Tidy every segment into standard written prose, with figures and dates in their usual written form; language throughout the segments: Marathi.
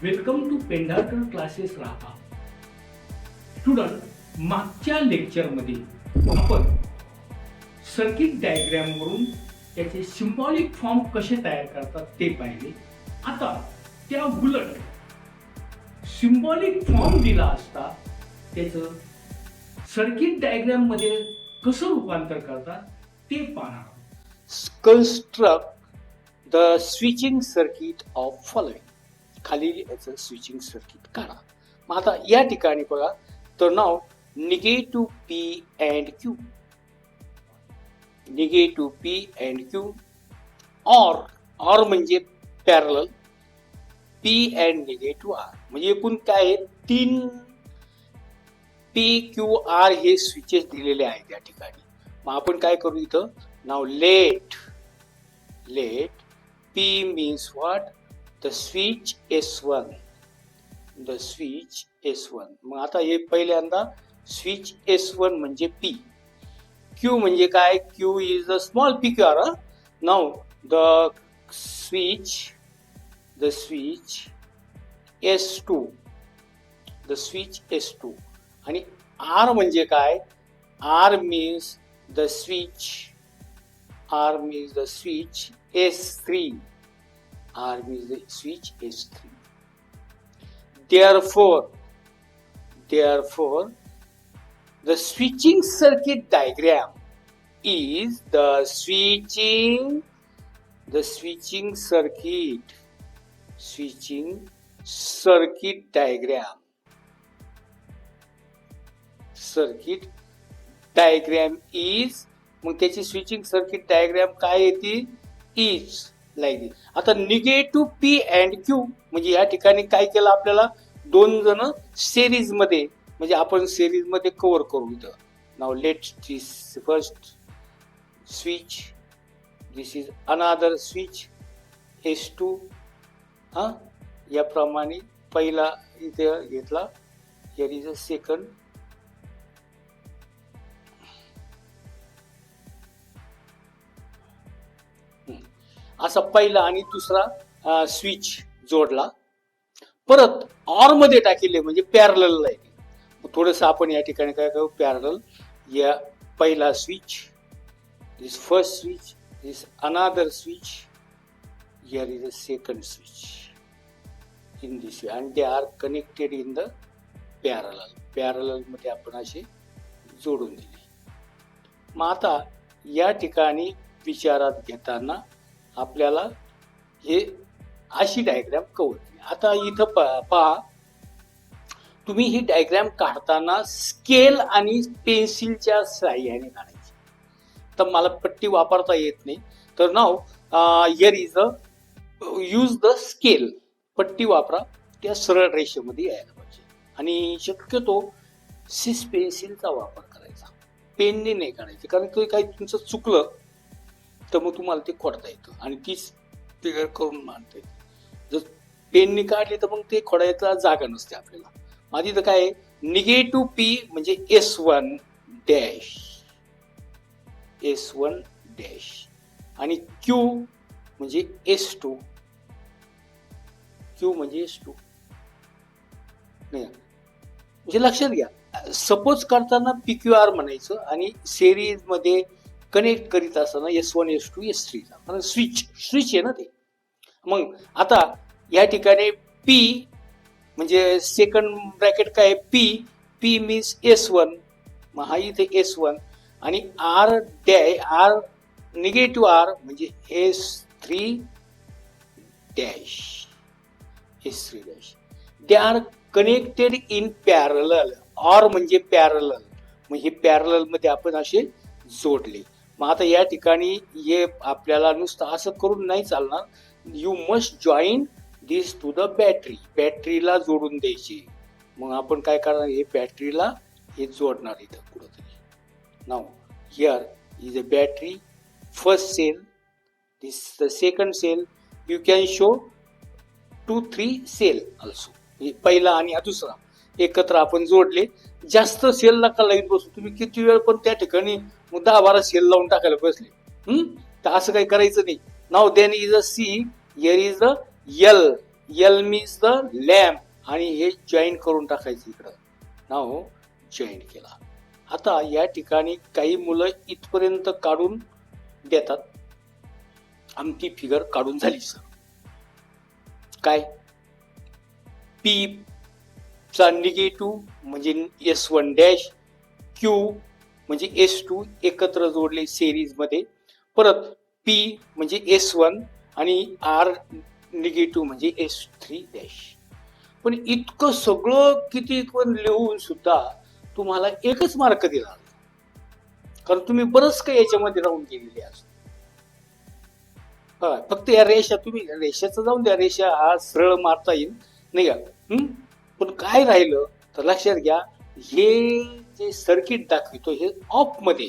वेलकम टू पेंढारकर क्लासेस राहा. स्टुडंट, मागच्या लेक्चरमध्ये आपण सर्किट डायग्रॅम वरून त्याचे सिम्बॉलिक फॉर्म कसे तयार करतात ते पाहिले. आता त्या उलट सिम्बॉलिक फॉर्म दिला असता त्याचं सर्किट डायग्रॅम मध्ये कसं रूपांतर करतात ते पाहणार. construct the switching circuit of following. खालील याचं स्विचिंग सर्किट काढा. मग आता या ठिकाणी बघा, तर नाव negative P and Q, negative P and Q, or म्हणजे parallel, P and negative R, म्हणजे एकूण काय आहे, 3 पी क्यू आर हे स्विचेस दिलेले आहेत या ठिकाणी. मग आपण काय करू इथं, now let P means what? The switch S1. The switch S1. मग आता हे पहिल्यांदा स्विच S1 म्हणजे P. Q म्हणजे काय? Q is the small PQR. Now the switch S2. The switch S2. आणि R म्हणजे काय? R means the switch S3. R means the switch S3. Therefore, the switching circuit diagram is the switching circuit diagram. Circuit diagram is, मग त्याची स्विचिंग सर्किट डायग्राम काय येते, इज लाईक दिस. आता निगेटिव्ह पी अँड क्यू म्हणजे या ठिकाणी काय केलं, आपल्याला 2 जण सिरीज मध्ये, म्हणजे आपण सिरीज मध्ये कव्हर करू इथं. Now let this first switch, this is another switch S2. हा, याप्रमाणे पहिला इथे घेतला, हिअर इज अ सेकंड. असा पहिला आणि दुसरा स्विच जोडला. परत ऑर मध्ये टाकले म्हणजे पॅरलल आहे. थोडस आपण या ठिकाणी काय करू, पॅरलल, या पहिला switch, this first switch, this another switch, here is a second switch in this way, and they are connected in the parallel मध्ये आपण असे जोडून दिले. मग आता या ठिकाणी विचारात घेताना आपल्याला हे अशी डायग्राम कव्हर केली. आता इथं पहा, तुम्ही ही डायग्राम काढताना स्केल आणि पेन्सिलच्या साहाय्याने काढायची. तर मला पट्टी वापरता येत नाही, तर नाव here is a use the scale. पट्टी वापरा, त्या सरळ रेषेमध्ये यायला पाहिजे. आणि शक्यतो सिस पेन्सिलचा वापर करायचा, पेनने नाही काढायचे, कारण ते काही तुमचं चुकलं तर मग तुम्हाला ते खोडता येतं आणि तीच फिगर करून मांडता येते. जर पेनने काढली तर मग ते खोडायचा जागा नसते आपल्याला. माझी तर काय, निगेटिव्ह पी म्हणजे S1 डॅश आणि Q म्हणजे S2 नाही, म्हणजे लक्षात घ्या, सपोज करताना PQR म्हणायचं आणि सिरीज मध्ये कनेक्ट करीत असताना S1 S2 S3, कारण स्विच आहे ना ते. मग आता या ठिकाणी P म्हणजे सेकंड ब्रॅकेट काय, P मीन्स S1, मग हा इथे S1 आणि R निगेटिव्ह R म्हणजे S3 dash. They are connected in parallel. Or म्हणजे पॅरलल, मग हे पॅरलल मध्ये आपण असे जोडले. मग आता या ठिकाणी हे आपल्याला नुसतं असं करून नाही चालणार, you must join this to the battery. बॅटरीला जोडून द्यायची. मग आपण काय करणार, हे बॅटरीला हे जोडणार इथं कुठंतरी. Now here is a battery, first cell, this the second cell. You can show 2-3 cell also. पहिला आणि हा दुसरा एकत्र आपण जोडले. जास्त सेल नका लावून बसू तुम्ही, किती वेळ पण त्या ठिकाणी 10-12 सेल लावून टाकायला बसले. तर असं काही करायचं नाही. Now then is a C, here is a L. L means the lamp आणि हे जॉईन करून टाकायचं इकडं. नाव जॉईन केला. आता या ठिकाणी काही मुलं इथपर्यंत काढून देतात, आमची फिगर काढून झाली सर. काय पी चा निगेटिव्ह म्हणजे S1 डॅश, Q म्हणजे S2 एकत्र जोडले सिरीज मध्ये, परत P म्हणजे S1 आणि R निगेटिव्ह म्हणजे S3 डॅश. पण इतकं सगळं किती पण लिहून सुद्धा तुम्हाला एकच मार्क दिला, कारण तुम्ही बरंच काही याच्यामध्ये राहून गेलेले असतो. फक्त या रेषा, तुम्ही रेषाचं जाऊन द्या, रेषा हा सरळ मारता येईल नाही का. पण काय राहिलं तर लक्षात घ्या, हे जे सर्किट दाखवितो हे ऑफ मध्ये,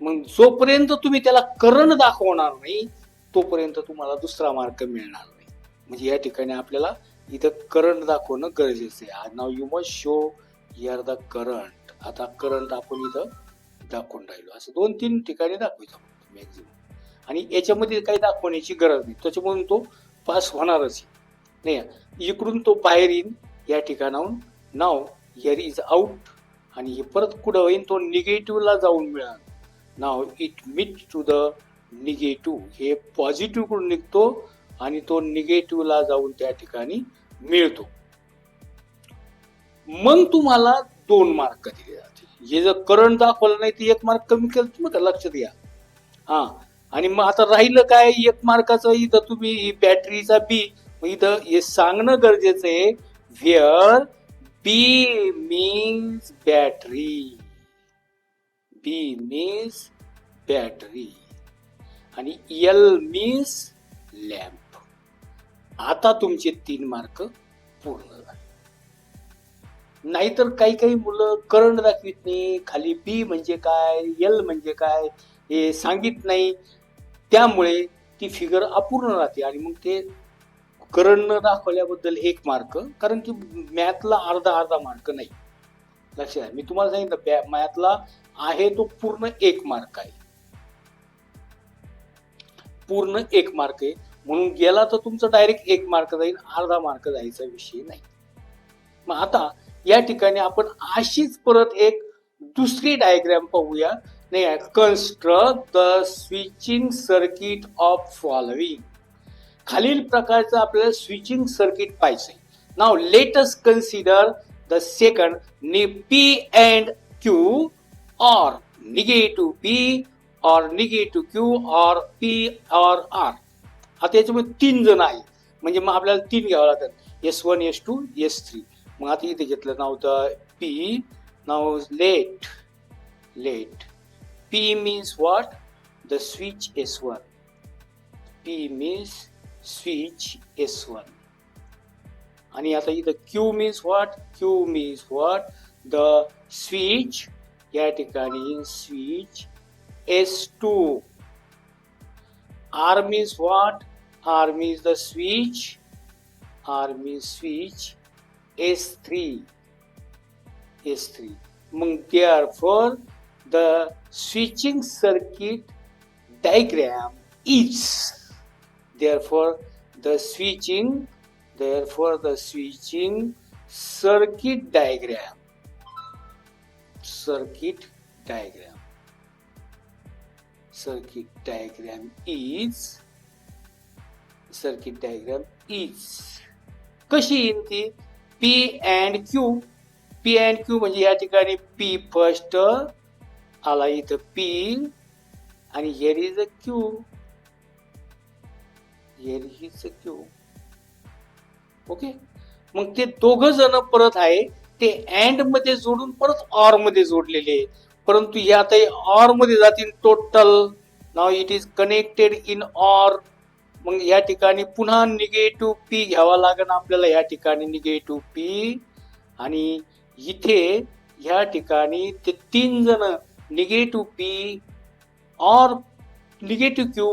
मग जोपर्यंत तुम्ही त्याला करंट दाखवणार नाही तोपर्यंत तुम्हाला दुसरा मार्क मिळणार नाही. म्हणजे या ठिकाणी आपल्याला इथं करंट दाखवणं गरजेचं आहे. Now you must show here the current. आता करंट आपण इथं दाखवून राहिलो, असं 2-3 ठिकाणी दाखवायचं मॅक्झिमम, आणि याच्यामध्ये काही दाखवण्याची गरज नाही, त्याच्यामधून तो पास होणारच नाही. इकडून तो बाहेर येईन या ठिकाणाहून. नाव हिअर इज आउट, आणि हे परत कुठं होईल, तो निगेटिव्हला जाऊन मिळणार. Now it meet to the negative, हे पॉझिटिव्ह कडून निघतो आणि तो निगेटिव्हला जाऊन त्या ठिकाणी मिळतो. मग तुम्हाला 2 मार्क दिले जाते. हे जर करंट दाखवलं नाही तर 1 मार्क कमी केलं तुम्ही, लक्षात घ्या. आणि मग आता राहिलं काय 1 मार्काचं, इथं तुम्ही बॅटरीचा बी, इथं हे सांगणं गरजेचं आहे, where B means battery, B means battery आणि एल मीन्स लॅम्प. आता तुमचे 3 मार्क पूर्ण झाले. नाहीतर काही मुलं करंट दाखवित नाही, खाली बी म्हणजे काय, एल म्हणजे काय हे सांगित नाही, त्यामुळे ती फिगर अपूर्ण राहते. आणि मग ते करंट न दाखवल्याबद्दल 1 मार्क, कारण की मॅथला अर्धा मार्क नाही. लक्षात, मी तुम्हाला सांगितलं मॅथला आहे तो पूर्ण 1 मार्क आहे, पूर्ण 1 मार्क आहे. म्हणून गेला तर तुमचं डायरेक्ट 1 मार्क जाईल, अर्धा मार्क जायचा विषय नाही. मग आता या ठिकाणी आपण अशीच परत एक दुसरी डायग्राम पाहूया. नाही, construct the switching circuit of following. खालील प्रकारचं आपल्याला स्विचिंग सर्किट पाहिजे. Now let us consider the second P and Q or negative P or negative Q or P or R. आता याच्यामध्ये 3 जण आहे, म्हणजे मग आपल्याला 3 घ्यावं लागतात, S1, S2, S3. मग आता इथे घेतलं नाव the P. Now let P means what? The switch S1. P means switch S1. आणि आता इथं Q means what? Q means what? The switch, या ठिकाणी switch S2. R means what? R means the switch. R means switch S3. Therefore, the switching circuit diagram is. Therefore, the switching circuit diagram is कशी येईल ती? P and Q. P and Q म्हणजे या ठिकाणी P फर्स्ट आला, इथं P आणि here is a Q. Okay. मग ते 2 जण परत आहे, ते अँड मध्ये जोडून परत ऑर मध्ये जोडलेले, परंतु हे आता ऑर मध्ये जातील total. Now it is connected in or. मग या ठिकाणी पुन्हा निगेटिव्ह P घ्यावा लागेल आपल्याला, या ठिकाणी निगेटिव्ह P, आणि इथे ह्या ठिकाणी ते 3 जण निगेटिव्ह P और निगेटिव्ह Q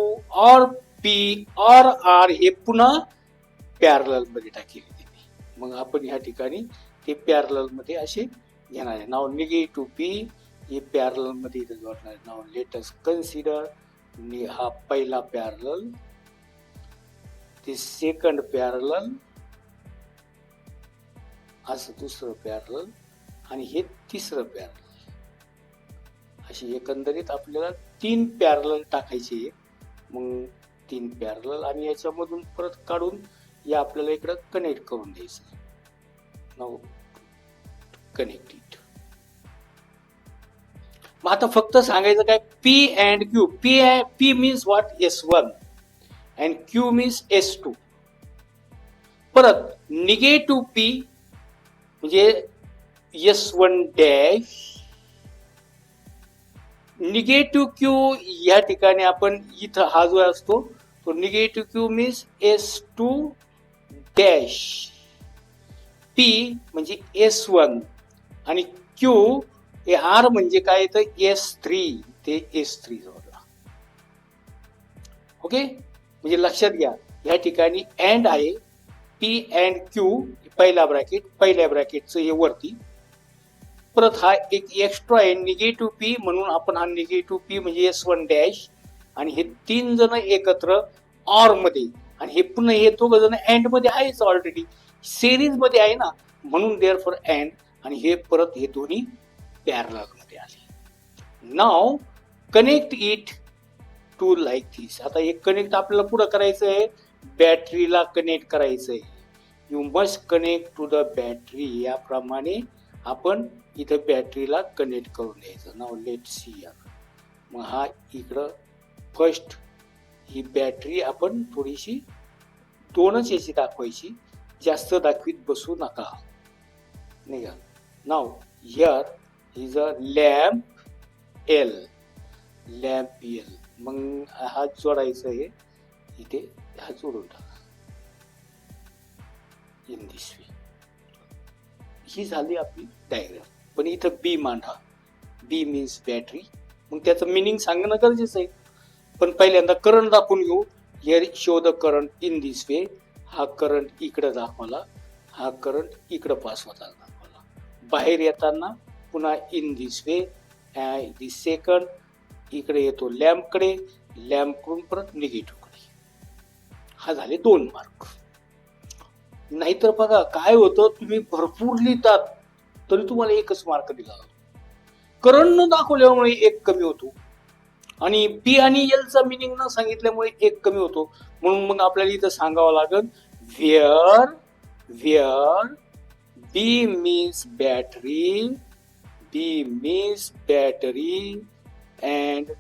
और P और R हे पुन्हा पॅरलल मध्ये टाकेल. मग आपण ह्या ठिकाणी ते पॅरलल मध्ये असे घेणार आहे. नाव निगेटिव्ह P हे पॅरलल मध्ये इथे जोडणार आहे. नाव लेट अस कन्सिडर, हा पहिला पॅरलल, ते सेकंड पॅरलल, असं दुसरं पॅरलल आणि हे तिसरं पॅरलल. अशी एकंदरीत आपल्याला 3 पॅरलल टाकायचे. मग 3 पॅरलल आणि याच्यामधून परत काढून या आपल्याला इकडं कनेक्ट करून द्यायचं. नाव कनेक्ट इट. मग आता फक्त सांगायचं काय, P and Q. P means what, S1 and Q means S2. परत निगेटिव्ह पी म्हणजे S1 डॅश, निगेटिव्ह क्यू या ठिकाणी आपण इथं हा जो असतो तो negative Q means S2 dash. P म्हणजे S1 आणि क्यू हे आर म्हणजे काय, तर S3 ते S3 जोडला. ओके, म्हणजे लक्षात घ्या या ठिकाणी अँड आहे. पी अँड क्यू पहिला ब्रॅकेट, पहिल्या ब्रॅकेटचं हे वरती. परत हा एक एक्स्ट्रा आहे निगेटिव्ह पी, म्हणून आपण हा निगेटिव्ह पी म्हणजे S1 डॅश आणि हे 3 जण एकत्र ऑर मध्ये, आणि हे पुन्हा हे दोघ जण अँड मध्ये आहेच ऑलरेडी, सिरीज मध्ये आहे ना, म्हणून देअर फॉर अँड. आणि हे परत हे दोन्ही पॅरलल मध्ये आले. नाव कनेक्ट इट टू लाईक दिस. आता हे कनेक्ट आपल्याला पुढे करायचं आहे, बॅटरीला कनेक्ट करायचं आहे. You must connect to the battery. याप्रमाणे आपण इथं बॅटरीला कनेक्ट करून द्यायचं. Now let see here. मग हा इकडं फर्स्ट ही बॅटरी आपण थोडीशी 2च याची दाखवायची, जास्त दाखवीत बसू नका, नाही का. नाव here is a lamp L, lamp L. मग हा जोडायचं आहे इथे, हा जोडून टाका इन दिस वे. ही झाली आपली डायग्राम. पण इथं बी मांडा. बी मीन्स बॅटरी. मग त्याचं मिनिंग सांगणं गरजेचं आहे. पण पहिल्यांदा करंट दाखवून घेऊ. Here show the current in this वे. हा करंट इकडे दाखवला, हा करंट इकडे पास होताना दाखवला. बाहेर येताना पुन्हा in this way. This second इकडे येतो लॅम्पकडे, लॅम्पकडून परत निगेटिव्ह कडे. हा झाले 2 मार्क. नाहीतर बघा काय होतं, तुम्ही भरपूर लिहितात तरी तुम्हाला 1च मार्क दिला जातो. करंट न दाखवल्यामुळे 1 कमी होतो आणि पी आणि एलचा मिनिंग न सांगितल्यामुळे 1 कमी होतो. म्हणून मग आपल्याला इथं सांगावं लागेल where B means battery, B means battery and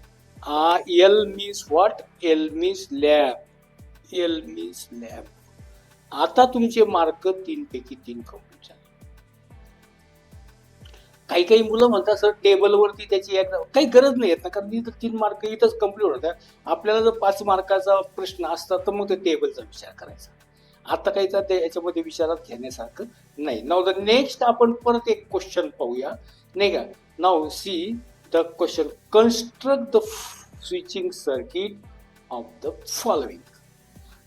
L means what, L means lamp, L means lamp. आता तुमचे मार्क 3 पैकी 3 कम्प्लीट झाले. काही काही मुलं म्हणतात सर टेबलवरती त्याची काही गरज नाही येत ना, कारण इथं 3 मार्क इथंच कम्प्लीट होतात. आपल्याला जर 5 मार्काचा प्रश्न असता तर मग ते टेबलचा विचार करायचा. आता काहीचा ते याच्यामध्ये विचारात घेण्यासारखं नाही. नाव द नेक्स्ट आपण परत एक क्वेश्चन पाहूया, नाही का. Now see the question. Construct the switching circuit of the following.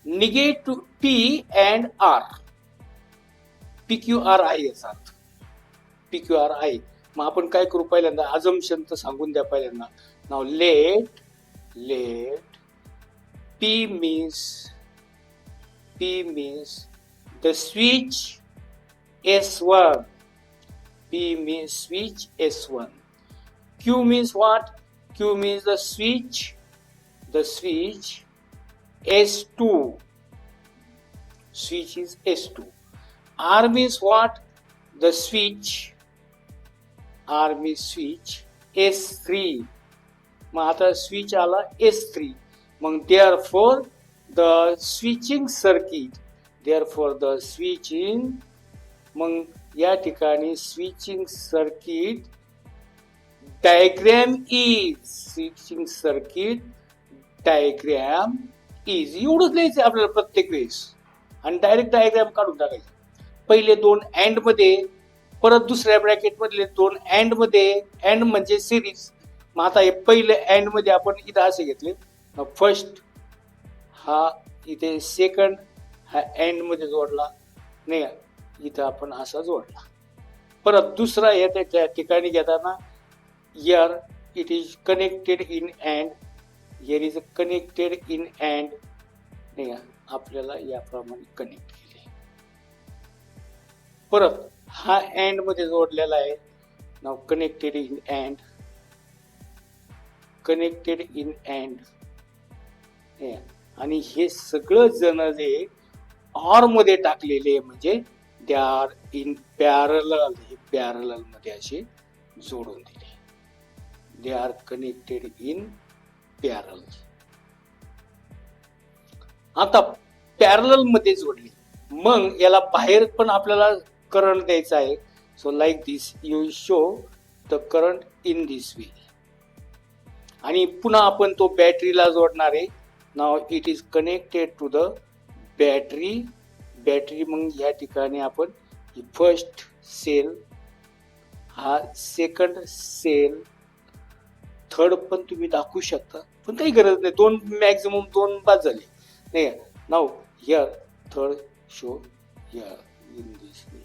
Negative P and R. PQR आहे याचा अर्थ, PQR आहे. मग आपण काय करू, पहिल्यांदा अजम्पशन तर सांगून द्या पहिल्यांदा. नाव let P means the switch S1. P means switch S1. Q means what? Q means the switch S2. Switch is S2. R means what? The switch. R means switch S3. मग आता स्विच आला S3. मग therefore the switching circuit, मग या ठिकाणी स्विचिंग सर्किट डायग्रॅम इज एवढंच लिहायचं आपल्याला प्रत्येक वेळेस आणि डायरेक्ट डायग्रॅम काढून टाकायचं. पहिले 2 अँड मध्ये, परत दुसऱ्या ब्रॅकेट मधले 2 अँड मध्ये. अँड म्हणजे सिरीज. मग आता हे पहिले अँड मध्ये आपण इथं असे घेतले. फर्स्ट हा इथे, सेकंड हा अँड मध्ये जोडला, नाही इथं आपण असा जोडला. परत दुसरा या त्या ठिकाणी घेताना here it is connected in and, here is connected in and, नाही आपल्याला याप्रमाणे कनेक्ट केले. परत हा अँड मध्ये जोडलेला आहे. नाव connected in and, connected in and, आणि हे सगळं जण जे ऑर मध्ये टाकलेले म्हणजे दे आर इन पॅरलल, हे पॅरलल मध्ये असे जोडून दिले. They are connected in parallel. आता पॅरलल मध्ये जोडले, मग याला बाहेर पण आपल्याला करंट द्यायचा आहे. So like this you show the current in this way. आणि पुन्हा आपण तो बॅटरीला जोडणार आहे. Now it is connected to the battery. Battery मग या ठिकाणी आपण ही फर्स्ट सेल, हा सेकंड सेल, थर्ड पण तुम्ही दाखवू शकता, पण काही गरज नाही. दोन मॅक्झिमम दोन बाद झाले नाही. Now here third show here in this way.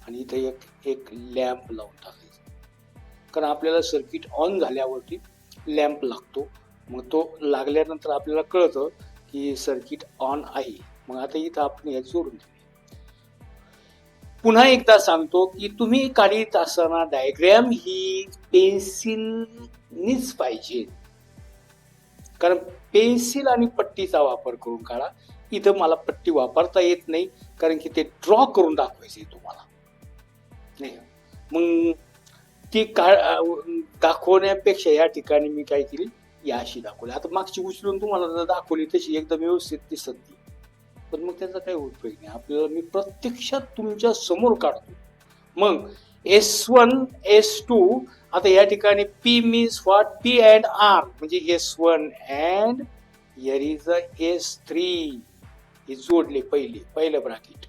आणि इथे एक लॅम्प लावून टाकायचा, कारण आपल्याला सर्किट ऑन झाल्यावरती लॅम्प लागतो. मग तो लागल्यानंतर आपल्याला कळतं की सर्किट ऑन आहे. मग आता इथं आपण हे जोडून दिले. पुन्हा एकदा सांगतो की तुम्ही काढीत असताना डायग्रॅम ही पेन्सिलनीच पाहिजे, कारण पेन्सिल आणि पट्टीचा वापर करून काढा. इथं मला पट्टी वापरता येत नाही, कारण की ते ड्रॉ करून दाखवायचे तुम्हाला नाही. मग ती दाखवण्यापेक्षा या ठिकाणी मी काय केली, या अशी दाखवली. आता मागची उचलून तुम्हाला दाखवली तशी एकदम व्यवस्थित दिसत नाही, पण मग त्याचा काही उपयोग नाही. आपल्याला मी प्रत्यक्षात तुमच्या समोर काढतो. मग S1 S2, आता या ठिकाणी P means what, P and R म्हणजे S1 and here is a S3. हे जोडले पहिलं bracket.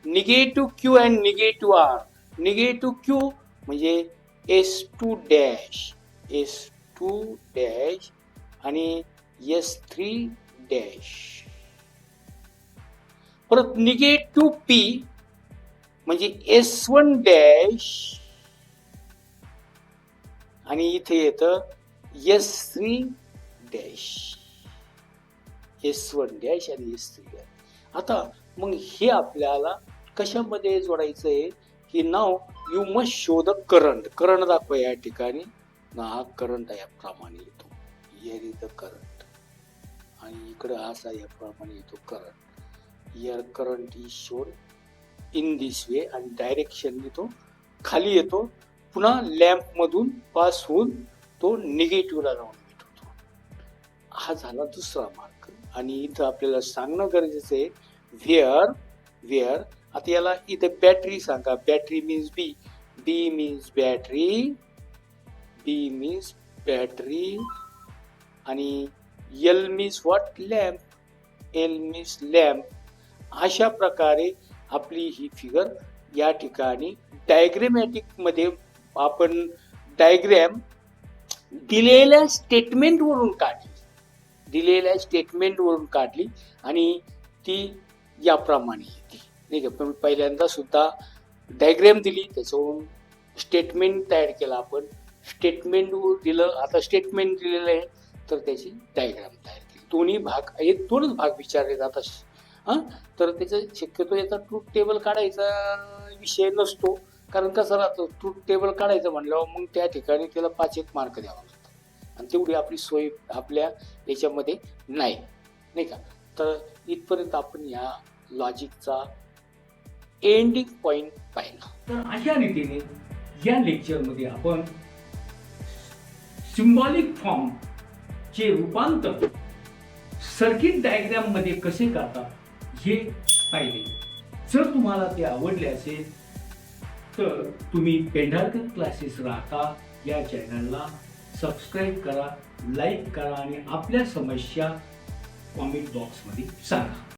Negative Q and negative R. Negative Q म्हणजे S2 डॅश, S2 डॅश आणि S3 डॅश. परत निगेटिव्ह P म्हणजे S1 डॅश आणि इथे येतं S3 डॅश, S1 डॅश आणि S3 डॅश. आता मग हे आपल्याला कशामध्ये जोडायचं आहे की now you must show the current. Current दाखवा या ठिकाणी. हा करंट याप्रमाणे येतो, हिअर इज द करंट, आणि इकडे असा याप्रमाणे येतो current. Here current is shown in this way, आणि डायरेक्शनने तो खाली येतो. पुन्हा लॅम्प मधून पास होऊन तो निगेटिव्हला जाऊन मीट होतो. हा झाला दुसरा मार्क. आणि इथं आपल्याला सांगणं गरजेचं आहे व्हेअर. आता याला इथे बॅटरी सांगा. बॅटरी मीन्स बी, बी means battery, B means battery, आणि L means what, lamp, L means lamp. अशा प्रकारे आपली ही फिगर या ठिकाणी डायग्रॅमॅटिक मध्ये आपण डायग्रॅम दिलेल्या स्टेटमेंट वरून काढली, आणि ती याप्रमाणे येते नाही का. पण पहिल्यांदा सुद्धा डायग्रॅम दिली, त्याच्यावरून स्टेटमेंट तयार केला आपण. स्टेटमेंट दिलं, आता स्टेटमेंट दिलेलं आहे तर त्याची डायग्राम तयार केली. दोन्ही भाग, हे दोनच भाग विचारले जातात. तर त्याचा शक्यतो याचा ट्रूथ टेबल काढायचा विषय नसतो, कारण कसं राहतं, ट्रूथ टेबल काढायचं म्हणल्यावर मग त्या ठिकाणी त्याला 5 मार्क द्यावा लागतो, आणि तेवढी आपली सोय आपल्या याच्यामध्ये नाही का. तर इथपर्यंत आपण या लॉजिकचा एंडिंग पॉइंट पाहिला. तर अशा रीतीने या लेक्चरमध्ये आपण सिम्बॉलिक फॉर्म चे रूपांतर सर्किट डायग्राम मध्ये कसे करतात हे पाहिले. जर तुम्हाला ते आवडले असेल तर तुम्ही पेंढारकर क्लासेस राहता या चॅनलला सबस्क्राईब करा, लाईक करा, आणि आपल्या समस्या कॉमेंट बॉक्समध्ये सांगा.